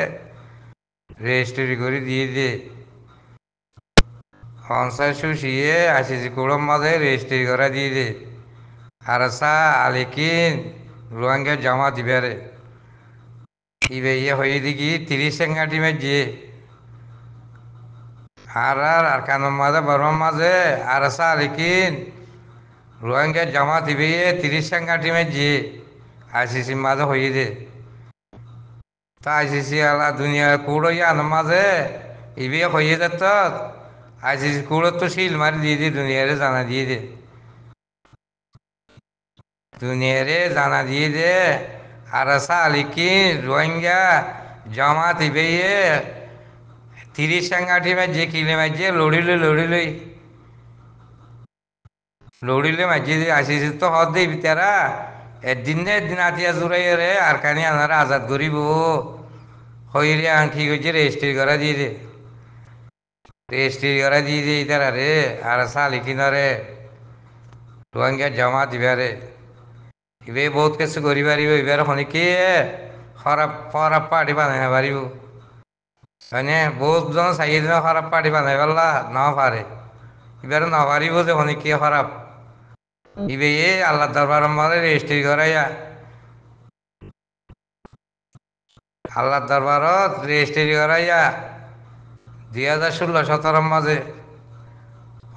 রেজিস্ট্রি করে দিয়ে দিয়ে অঞ্চাশি শিয়ে আসিছি কুড়ম মাঝে রেজিস্ট্রি করে দিয়ে দিয়ে আর আসা আলিকিন রোহিঙ্গা জমা দিবে রে ইবে ইয়ে হয়ে দিকি 30 সেঙ্গাটি মেজিয়ে আর কানুন মাঝে বর্মার মাঝে আর আসা আলিকিন রোহিঙ্গা জমা দিবে 30 সেঙ্গাটি মেজিয়ে আইসিসি মাঝে হয়ে দে তা আইসিসি আলা দুনিয়া কুড়ো ইয়ান মাঝে ইবে হয়ে যেত আইসিসি কুড়ো তো শিল মারি দিয়ে দে দুনিয়ারে জানা দিয়ে দে দুনিয়ারে জানা দিয়ে দে আর সালিকি রোহিঙ্গা জমা দিবে 30 সেঙ্গাটি যে কিলে মাঝে লড়িলে মাঝে আইসিসি তো হদ দেবি তারা একদিন আতিয়া জোরাই রে আর কানি আনারা আজাদ করিব হইলে আন ঠিক হয়েছে রেজিস্ট্রি করা দিয়ে দে রেজিস্ট্রি করা দিয়ে দে তারা রে আর সালি কিনারে রোহিঙ্গা জমা দিবে রে ইবে বহুত কিছু করি পারিব এবার শনিকে খারাপ খারাপ পার্টি বানাই পারিব মানে বহুত জন চাই দিন খারাপ পার্টি বানাই পারলা না পারে এবার না পারিব যে শনিকে খারাপ ইবে আল্লাহ দরবার মাঝে রেজিস্ট্রি করাইয়া আল্লাহ দরবারত রেজিস্ট্রি করাইয়া 2016-17 মাঝে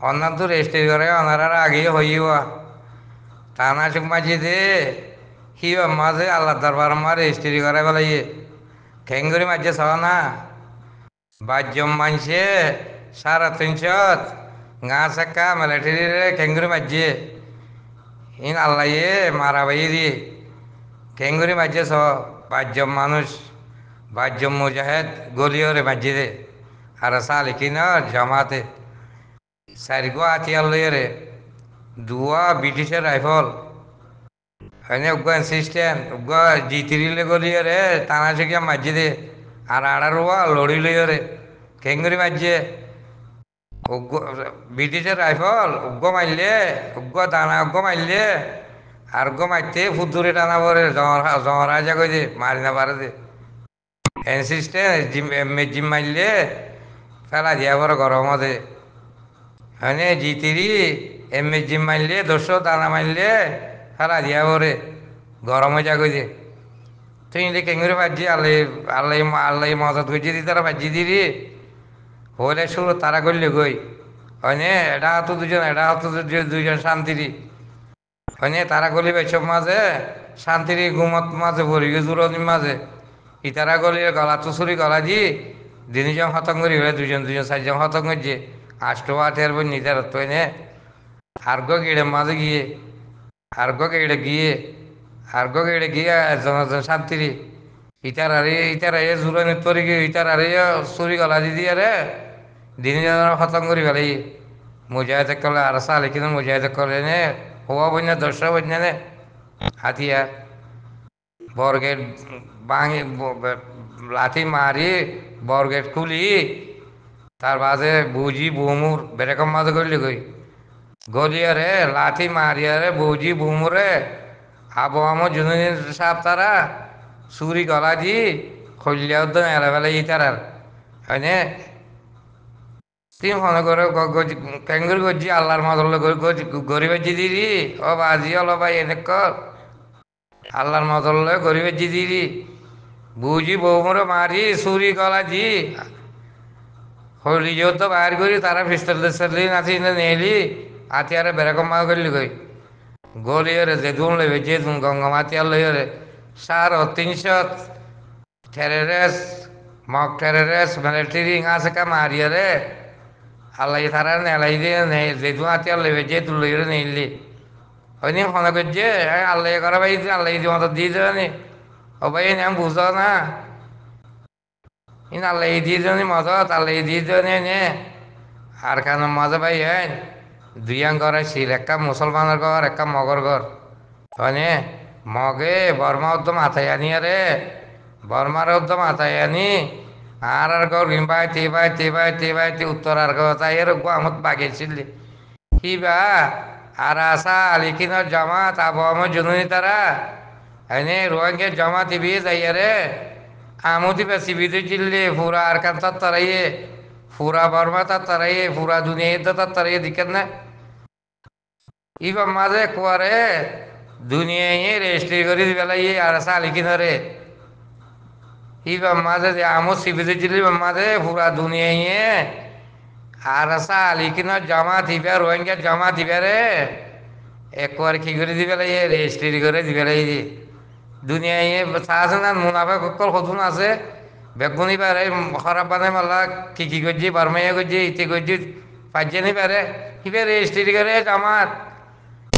অন্যান্য তো রেজিস্ট্রি করাইয়া অনারা আগে হইয়া টানা চুক মাঝে দে হিবা মাঝে আল্লাহ দরবার মা রেজিস্ট্রি করাই বলাই খেঙ্গুরি মাঝে সহ না বাজ্যম মানছে 350 গাছ একা মিলিটারি খেঙ্গুরি মাঝে ইন আল্লাহ মারা বাই দিয়ে খেঙ্গুরি মাঝে সহ বাজ্যম মানুষ বাজ্যম মুজাহেদ গলিয়রে মাঝে দে আর সালিকিন জমাতে 4 গো আতিয়ার লইরে 2 ব্রিটিশের রাইফল হয়নি উগ্র সিস্টেম উগ্র জিতিরিলে গলিয়রে টানা চকিয়া মাঝে দে আর আড়ারুয়া লড়ি লইরে খেঙ্গুরি মাঝে ব্রিটিশের রাইফল উগ্র মারলে উগ্র দানা উগ্র মারলে আর উগ্র মারতে ফুতুরে টানা পরে জমরা যা কই দে মারি না পারে দে জিম মারলে ফেলা দিয়া পরে গরমতে হয়নি জিতিরি জিম মারলে 200 দানা মারলে ফেলা দিয়া পরে গরম যা কই দে তুই কেঙ্গুরি ভাজি আল্লাহ আল্লাহ আল্লাহ মজা ধুইছি দি তারা ভাজি দিবি হলে শুরু তারা করলে গই হয়নি এটা হতো দুজন এটা হতো দুইজন শান্তিরি হয়নি তারা গলি বেসব মাঝে শান্তিরি ঘুমত মাঝে ভরি জোরনির মাঝে ইতারা গলি গলা তো চুরি গলা দি 2 জন হতং করি হলে 2 জন 4 জন হতং করছে 8 8 বই নিজের তো এনে আর গো গিড়ে মাঝে গিয়ে আর্গ গেড়ে গিয়ে একজন শান্তিরি ইটার আরে জোরানি তরি গিয়ে ইটার আরে চুরি গলা দি দিয়ে রে দিন খতম করি ফেলাই মুজাহিদ কলে আর সালে কিন্তু মুজাহিদ কলে নে হওয়া বন্যা দর্শা বন্যা নে হাতিয়া বরগেট ভাঙি লাঠি মারি বরগেট খুলি তার বাদে বুঝি বুমুর বেরকম মাঝে করলি কই গলিয়া রে লাঠি মারিয়া রে বুঝি বুমুরে আবো আমো জুনুন সাপ তারা চুরি গলা দি খলিয়া উদ্দন এলাবেলা ই তারার হয়নে তিন মনে করে ক্যাঙ্গুর গজি আল্লাহর মদল গরিবের জিদি ও বাজি হলো ভাই এনে কর আল্লাহর মদল গরিবের জিদি বুঝি বৌমরে মারি চুরি গলা দি হলি যত বাইর করি তারা পিস্তল টিস্তলি নাচি নেলি আতিয়ারে বেরকম মা করলি কই গলিয়রে যেদুন লইবে যেদুন গঙ্গমাতিয়ার লইরে 350 টেরেরেস মক টেরেরেস মিলিটারি আছে কা মারিয়ারে আল্লাহ তারা নেলাই দিয়ে যেদুন আতিয়ার লইবে যেদুন লইরে নেইলি হয়নি ফোন করছে আল্লাহ করা ভাই আল্লাহ মতো দিয়ে দেবে ও ভাই আমি বুঝো না ইন আল্লাহ দিয়ে দেবে মদত আল্লাহ দিয়ে দেবে নে আর কেন মজা ভাই হ্যাঁ দুইয়াং ঘর আছিল একটা মুসলমানের ঘর একটা মগর ঘর হয়নে মগে বর্মা উদ্যম মাথায় আনি আরে বর্মার উদ্যম মাথায় আনি আর ঘর তেবাইতে উত্তর আর ঘর তাই এর আমত বাগেছিল কিবা আর আসা আলিকিনের জামাত আবু আমার জনুনি তারা হয়নে রোয়াঙ্গে জামাত ইবি যাইয়া রে আমতি বেশি বিদে চিল্লে পুরা আর কান তারাইয়ে পুরা বর্মা তারাইয়ে পুরা দুনিয়া তারাইয়ে দিকেন না ইবা মাঝে কুয়ারে দুনিয়ায় রেজিস্ট্রি করে দিবেলাই আর সালি কিনারে ইবা মাঝে যে আমো সিবিতে চিলি মাঝে পুরা দুনিয়ায় আর সালি কিনার জমা দিবে রোহিঙ্গা জমা দিবে রে একবার কি করে দিবেলাই রেজিস্ট্রি করে দিবেলাই দুনিয়ায় চাষে না মুনাফা কল কতন আছে বেগুনি পারে খারাপ বানাই মাল্লা কি করছি বারমাইয়া করছি ইতি করছি পাইছে নি পারে কিবা রেজিস্ট্রি করে জামাত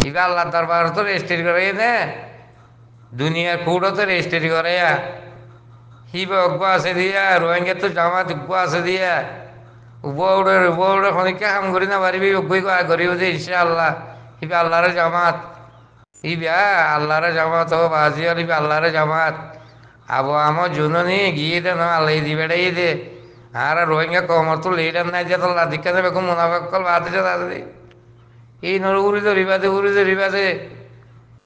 ইবা আল্লাহ দরবার তো রেজিস্ট্রি করে নে দুনিয়ার কুড়ো তো রেজিস্ট্রি করে হিবা অজ্ঞ আছে দিয়া রোহিঙ্গা তো জামাত অজ্ঞ আছে দিয়া উবৌড়ে খনিকে কাম করি না পারিবি অজ্ঞই করিব যে ইনশাআল্লাহ হিবা আল্লাহরে জামাত ইবা আল্লাহরে জামাত ও বাজি ইবা আল্লাহরে জামাত আবু আমার জুননি গিয়ে দে না আল্লাহ দিবে দে আর রোহিঙ্গা কমর তো লেটার নাই যে তোর দিকে যাবে খুব মুনাফা কল বাদ দিয়ে এই নর উড়ি ধরিবাদে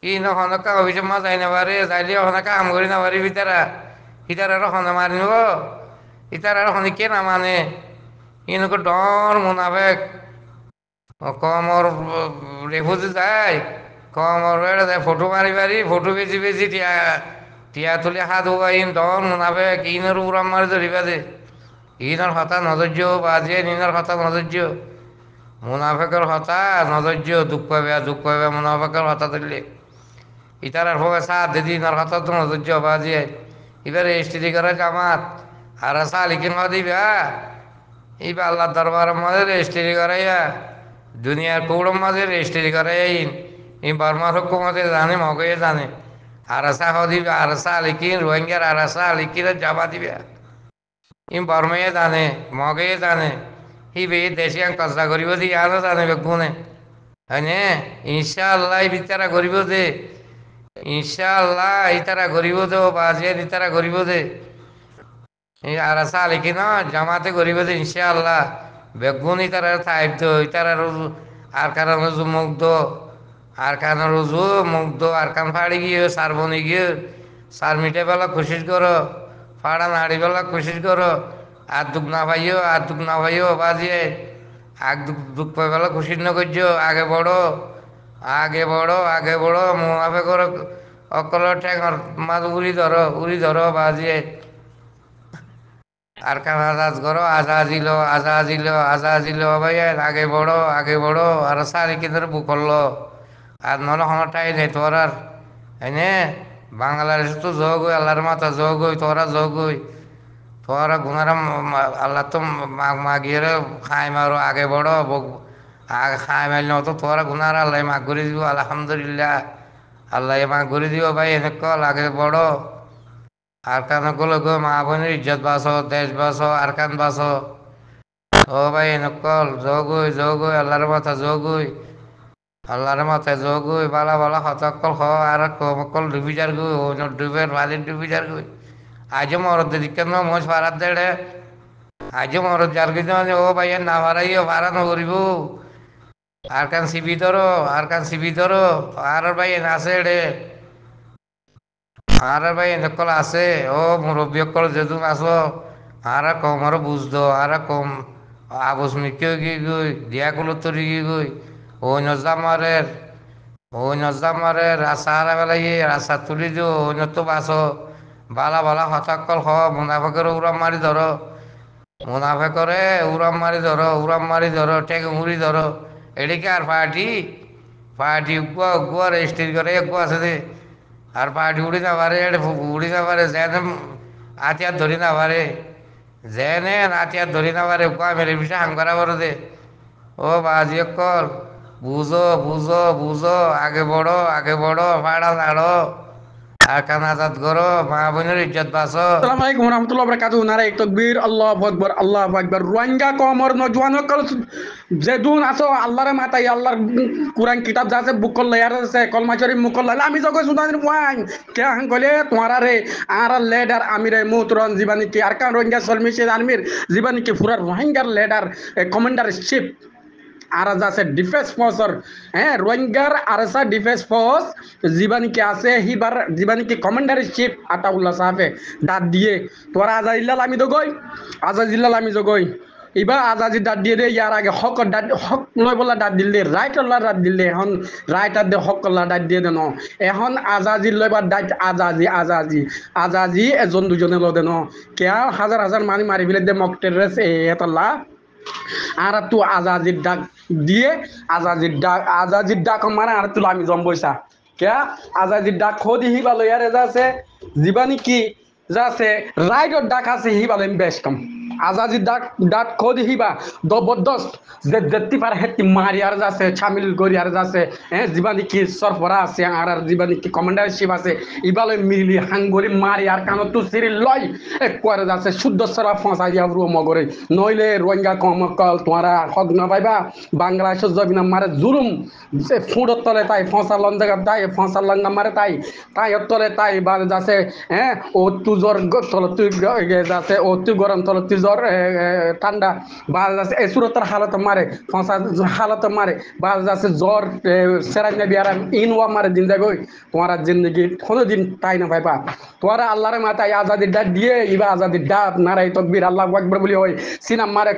ই নখনকা অভিযোগ মা যাই না পারে যাইলে ওখানে কাম করি না পারি ইতার আর হনে মারি নিব ইতার আর হনে কে না মানে ইনকে ডর মুনাফেক কমর রেফুজি যায় কমর যায় ফটো মারি ফটো বেশি টিয়া তুলে হাত হবা ইন ডর মুনাফেক ইনের উড়াম মারি ধরিবাদে ইনর হতা নজর্য বাজিয়ে ইনর হতা নজর্য মুনাফেকের হতা নজর্য দুঃখ পাবে মুনাফেকের হতা ধরলে ইতার হবে সাত দিদি ইনর হতা তো নজর্য বাজিয়ে এবারে স্ত্রী করে জামাত আর সালিকিন দিবা এইবার আল্লাহ দরবার মাঝে রেজিস্ট্রি করাইয়া দুনিয়ার কৌড়ম মাঝে রেজিস্ট্রি করাইন এই বর্মার হুকুমতে জানে মগে জানে আরসা দিবে আরসা আলিকিন রোহিঙ্গার আরসা আলিকির জামা দিবে ই বর্মাইয়ে জানে মগে জানে হি বে দেশে কচরা করিব দি আরো জানে বেগুনে হয়নে ইনশাআল্লাহ বিচারা করিব দে ইনশাআল্লাহ ইতারা করিব দে ও বাজিয়ে ইতারা করিব দে আর সালে কি না জামাতে করিব দে ইনশাআল্লাহ বেগুন ইতারা থাইব দো ইতারা আর কারণ রুজু মুগ্ধ আর কান রুজু মুগ্ধ আর কান ফাড়ি গিয়ে সারবনি গিয়ে সার মিটে বেলা কোশিশ করো ফাড়া নাড়ি বেলা কোশিশ করো আর দুঃখ না ভাইও বাজিয়ে আগ দুঃখ পাই বেলা কোশিশ না করছো আগে বড়ো মুনাফে করো অকল ঠেঙর মাছ উড়ি ধরো বাজিয়ে আর কান আজাজিল ভাই আগে বড়ো আর সারি কিনে বুকলো আর নলে হনটাই নেই তোর আর হয়নে বাংলাদেশ তো যোগ হই আল্লাহর মাথা যোগ হই তোরা গুনারা আল্লাহ তো মাগিয়ে খাই মারো আগে বড়ো খাই মারল তো তোরা গুনারা আল্লাহ মাগ করে দিব আলহামদুলিল্লাহ আল্লাহ মা করে দিব ভাই এনেক লাগে বড় আর কান গলো গো মা বোনের ইজ্জত বাঁচো দেশ বাঁচো আর কান বাঁচো ও ভাই নকল যোগই আল্লাহর মাথা যোগই আল্লাহর মাথায় যোগই বালা বালা হতকল হ আর কমকল ডুবি যার গই ও ডুবের বালির ডুবি যার গই আজ মরদ দিকেন মোজ ফারাত দেড়ে আজ মরদ যার গই ও ভাই না হারাইও ফারানো করিব আর কান সিবি ধরো আর ভাই আছে রে আর ভাই নকল আছে ও মুরব্বী কল যেদুন আসো আর কম আর বুঝদো আর কম আবস মিকেও গিয়ে গই দিয়া গুলো তরি গিয়ে গই ওই নজামারে রাস্তা হারা বেলাইয়ে রাস্তা তুলি দিও ওই তো বাসো বালা বালা হতাকল হ মুনাফেকের উড়াম মারি ধরো মুনাফেকরে উড়াম মারি ধরো টেক মুড়ি ধরো এদিকে আর পার্টি গুয়া রেজিস্ট্রি করে গুয়া আছে দে আর পার্টি উড়ি না পারে যেন আতিয়ার ধরি না পারে যেনে আতিয়ার ধরি না পারে গুয়া মেরে পিছিয়ে হাম করা বড় দে ও বাজি কল বুঝো আগে বড় ভাড়া লাড়ো আর কানাজাত করো মা বোনের ইজ্জত বাঁচো। আসসালামু আলাইকুম ওয়া রাহমাতুল্লাহি ওয়া বারাকাতুহু। নারায়ে তাকবীর, আল্লাহু আকবার, আল্লাহু আকবার। রোহিঙ্গা কমর নজওয়ান কল যেদুন আসো আল্লাহর মাতাই আল্লাহর কুরআন কিতাব যাছে বুকল লেয়ার আছে কলমা শরীফ মুকল লাইলা আমি জগো সুদান ওয়ান কে হান কলে তোমারা রে আর লেডার আমিরে মুতরন জীবানি কি আর কান রোহিঙ্গা সলমিশে আর্মির জীবানি কি পুরা রোহিঙ্গার লেডার কমান্ডার শিপ আর আছে ডিফেন্স ফোর্সর হ্যাঁ রোহিঙ্গার আর আছে ডিফেন্স ফোর্স জীবানি কি আছে হিবার জীবানি কি কমান্ডার চিফ আতাউল্লাহ সাহেবে দাঁত দিয়ে তোরা আজাদিল্লাল আমি দগই আজাদিল্লাল আমি জগই এবার আজাদি দাঁত দিয়ে দে ইয়ার আগে হক নয় বলা দাঁত দিলে রাইট আল্লাহ দাঁত দিলে এখন রাইট আর দে হক আল্লাহ দাঁত দিয়ে দেন এখন আজাদি লইবার দাঁত আজাদি এজন দুজনে লো দেন কে হাজার হাজার মানি মারি ফেলে দে মকটের রেস এতল্লা আর তু আজাদির ডাক দিয়ে আজাদির ডাক মানে আর তুলা আমি জম্বইসা কে আজাদির ডাক খোদি হি ভালো ইয়ারে যাচ্ছে জীবানি কি যাচ্ছে রাইডর ডাক আছে হি ভালো বেশ কম আজাদির ডাক খোদি হিবা জবরদস্ত যে যেতে পারে হেতি মারি আর যাচ্ছে সামিল করি আর যাচ্ছে হ্যাঁ জীবানি কি সরফরা আছে আর জীবানি কি কমান্ডারশিপ আছে ইবালে মিলি হাঙ্গরি মারি আর কানো তু সিরি লয় করে যাচ্ছে শুদ্ধ সরা ফসা দিয়া রুম মগরে নইলে রোহিঙ্গা কম কল তোমরা হক না পাইবা বাংলাদেশের জমিনা মারে জুলুম যে ফুঁড়র তলে তাই ফসা লঞ্জাগা তাই ফসা লঙ্গা মারে তাই তলে তাই বা যাচ্ছে হ্যাঁ ও তু জ্বর তলে তুই যাচ্ছে ও তুই গরম তলে তুই জ্বর ঠান্ডা বা যাচ্ছে এই সুরতের হালত মারে ফসা হালত মারে বা যাচ্ছে জ্বর সেরাইনা বিয়ারাম ইনওয়া মারে দিন যাগই তোমার জিন্দগি কোনোদিন তাই না পাইবা তোরা আল্লাহর মাথায় আজাদির ডাক দিয়ে ইবা আজাদির ডাক নারাই তকবীর আল্লাহু আকবার বলি ওই সিনাম মারে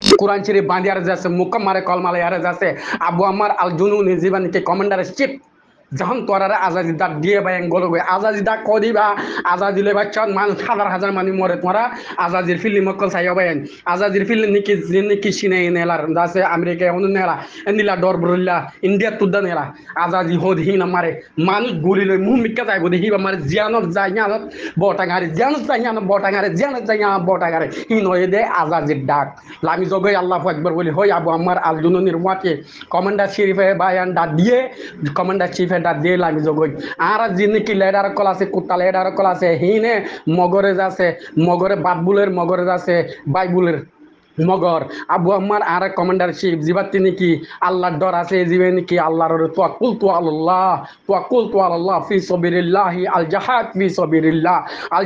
কুরআন শরীফ বাঁধিয়ারে যাচ্ছে মুকম মারে কলমালে ইয়ারে যাচ্ছে আবু আমার আল জুনুনি জীবানিকে কমান্ডার চিফ যখন তোরারে আজাদি ডাক দিয়ে বা গলো গই আজাদি ডাক ক দিবা আজাদি লই বাচ্চা মানুষ হাজার হাজার মানুষ মরে তোরা আজাদির ফিল্ম মকল চাইয়া বাইন আজাদির ফিল্ম নিকি সিনে নেলার যাচ্ছে আমেরিকা অনু নেলা এনিলা ডর বরলা ইন্ডিয়া তুদা নেলা আজাদি হদ হি না মারে মানুষ গুলি লই মুহ মিক্কা যাইব দেখি বা মারে জিয়ানত যাই না বটাঙারে জিয়ানত যাই না বটাঙারে জিয়ানত যাই না বটাঙারে হি নয় দে আজাদির ডাক লামি জগই আল্লাহু আকবার বলি হই আবু আমার আল জুনুনির ওয়াকে কমান্ডার শরীফে বায়ান ডাক দিয়ে কমান্ডার চিফ ডাক দিয়ে লাগি জগই আর যিনি কি লেডার কল আছে কুত্তা লেডার কল আছে হিনে মগরে যাচ্ছে মগরে বাদবুলের মগরে যাচ্ছে বাইবুলের মগর আবু আমার আর কমান্ডারশিপ জিবাত তিনি কি আল্লাহর ডর আছে জিবে নাকি আল্লাহর তাওয়াক্কুল তু আল্লাহ ফি সাবিলিল্লাহি আল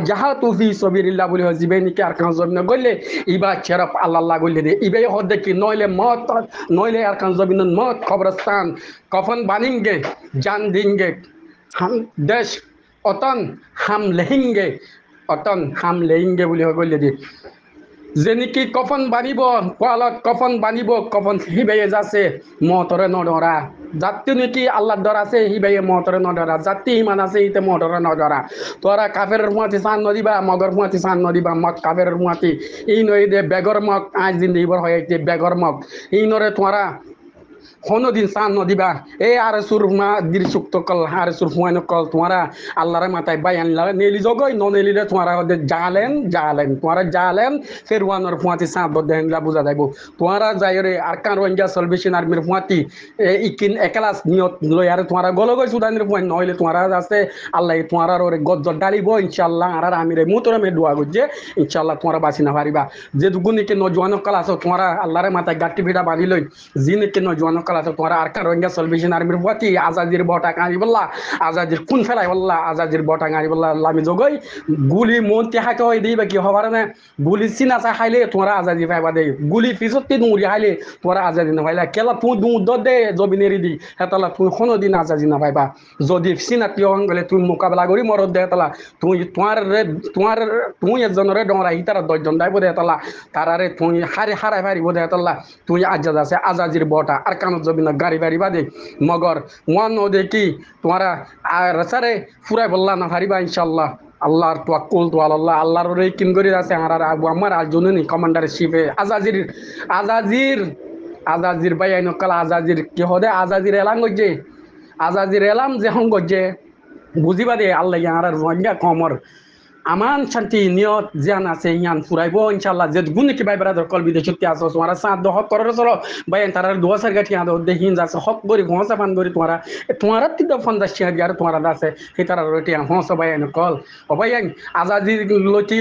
জাহাতু ফি সাবিলিল্লাহ বলি জিবে নাকি আর কান জমিন গলে ইবা চেরাপ আল্লাহ গলে দে ইবে হদ কি নইলে মত নইলে আর কান জমিন মত কবরস্থান কফন বানিঙ্গে জান দেंगे हम देश অতন হাম লেহিঙ্গে বলি গলে দে যে নাকি কফন বানিব কোয়ালত কফন বানিব কফন হিবাইয়ে যাচ্ছে মতরে নডরা জাতি নাকি আল্লাহর ডর আছে হিবাইয়ে মতরে নডরা জাতি ইমান আছে ইতে মতরে নডরা তোরা কাফের মুয়াতি সান নদিবা মগর মুয়াতি সান নদিবা মক কাফের মুয়াতি এই নই দে বেগর মক আজ জিন্দেগি বর হইতে বেগর মক এই নরে তোরা দিন চান নদিবা এই আর সুর মা দির সুক্ত কল আর সুর ফুয়ান কল তোমারা আল্লাহর মাথায় বায়ান নেলি জগই ন নেলিরে তোমারা জালেন তোমারা জালেন ফেরওয়ানোর ফুয়াতি চাঁদ দেহেনলা বুঝা যাইব তোমারা যাই রে আর কান রোহিঙ্গা সলভেশন আর্মির ফুয়াতি ইকিন একেলাস নিয়ত লই আর তোমারা গলগই সুদানের ফুয়ান নইলে তোমারা আছে আল্লাহ তোমারা ওরে গজ্জর ডালিব ইনশাআল্লাহ আর আমিরে মুতরে মে দোয়া গজ্জে ইনশাআল্লাহ তোমারা বাঁচি না পারিবা যে দুগুনিকে নজওয়ান কাল আছো তোমারা আল্লাহর মাথায় গাটি ভিড়া বাঁধি লই জিনিকে নজওয়ান কাল আছো তোমারা আর কান রোহিঙ্গা সলভেশন আর্মির ফুয়াতি আজাদির বটা কাঁদি বললা আজাদির কোন ফেলাই বললা আজাদির বটা কাঁদি বললা লামি জগই গুলি মন তেহাকে হই দিবা কি হবার না গুলি চিনা চা খাইলে তোমরা আজাদি পাইবা দে গুলি পিছতে নুরি খাইলে তোমরা আজাদি না পাইলা কেলা তুই দে জবিনেরি দি হেতালা তুই কোনোদিন আজাদি না পাইবা যদি চিনা তিয় গেলে তুই মোকাবেলা করি মরদ দে হেতালা তুই একজনরে ডরা হিতারা 10 জন দাইব দে হেতালা তারারে তুই হারাই পারিব দে হেতালা তুই আজাদ আছে আজাদির বটা আর কানত জবিনা গাড়ি বাড়ি বাদে মগর ওয়ান দে কি তোমরা আর সারে ফুরাই বললা না পারিবা ইনশাআল্লাহ আল্লাহর তাওয়াক্কুল তো আল্লাহ আল্লাহর রে কিন করি আছে আর আবু আম্মার আজনুনি কমান্ডার শিপে আজাজির ভাই আইন কাল আজাজির কি হদে আজাজির এলাম গজে আজাজির এলাম যে হং গজে বুঝিবা দে আল্লাহ আর রোহিঙ্গা কমর আমান শান্তি নিয়ত জ্ঞান আছে ইয়ান ফুরাইব ইনশাআল্লাহ যে গুনি কি ভাই ব্রাদার কল বিদেশতে আসো তোমারা সাথ দহক করে চলো ভাই তারার দোয়া সার গাঠি আদো দেখিন যাচ্ছে হক করি ভোসা পান করি তোমারা তিদ ফন্দাস ছিয়া আর তোমারা আছে হে তারা রটি হস ভাই এন কল ও ভাই আজাদি লতি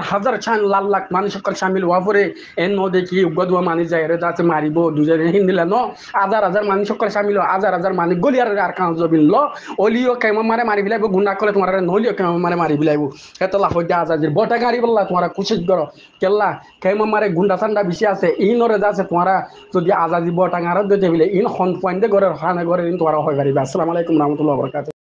হাজার ছান লাখ লাখ মানুষ সকল শামিল হওয়া পরে এন ন দেখি গদুয়া মানি যায় রে যাচ্ছে মারিব দুজনে হিন্দিলা ন হাজার মানুষ সকল শামিল হাজার মানুষ গলিয়ার আর কান জবিল ল অলিও কেমন মারে মারি বিলাইব গুন্ডা করে তোমার নলিও কেমন মারে বিলাইব হেতলা হইয়া আজাজির বটা গাড়ি বললা তোমরা কুশিস করো কেল্লা কেমন মারে গুন্ডা ঠান্ডা বেশি আছে ইনরে যাচ্ছে তোমরা যদি আজাজি বটা গাড়ত দিতে বলে ইন হন পয়েন্টে ঘরের হানে ঘরে তোমরা হয় পারিবা আসসালামু আলাইকুম রহমতুল্লাহ বরকাত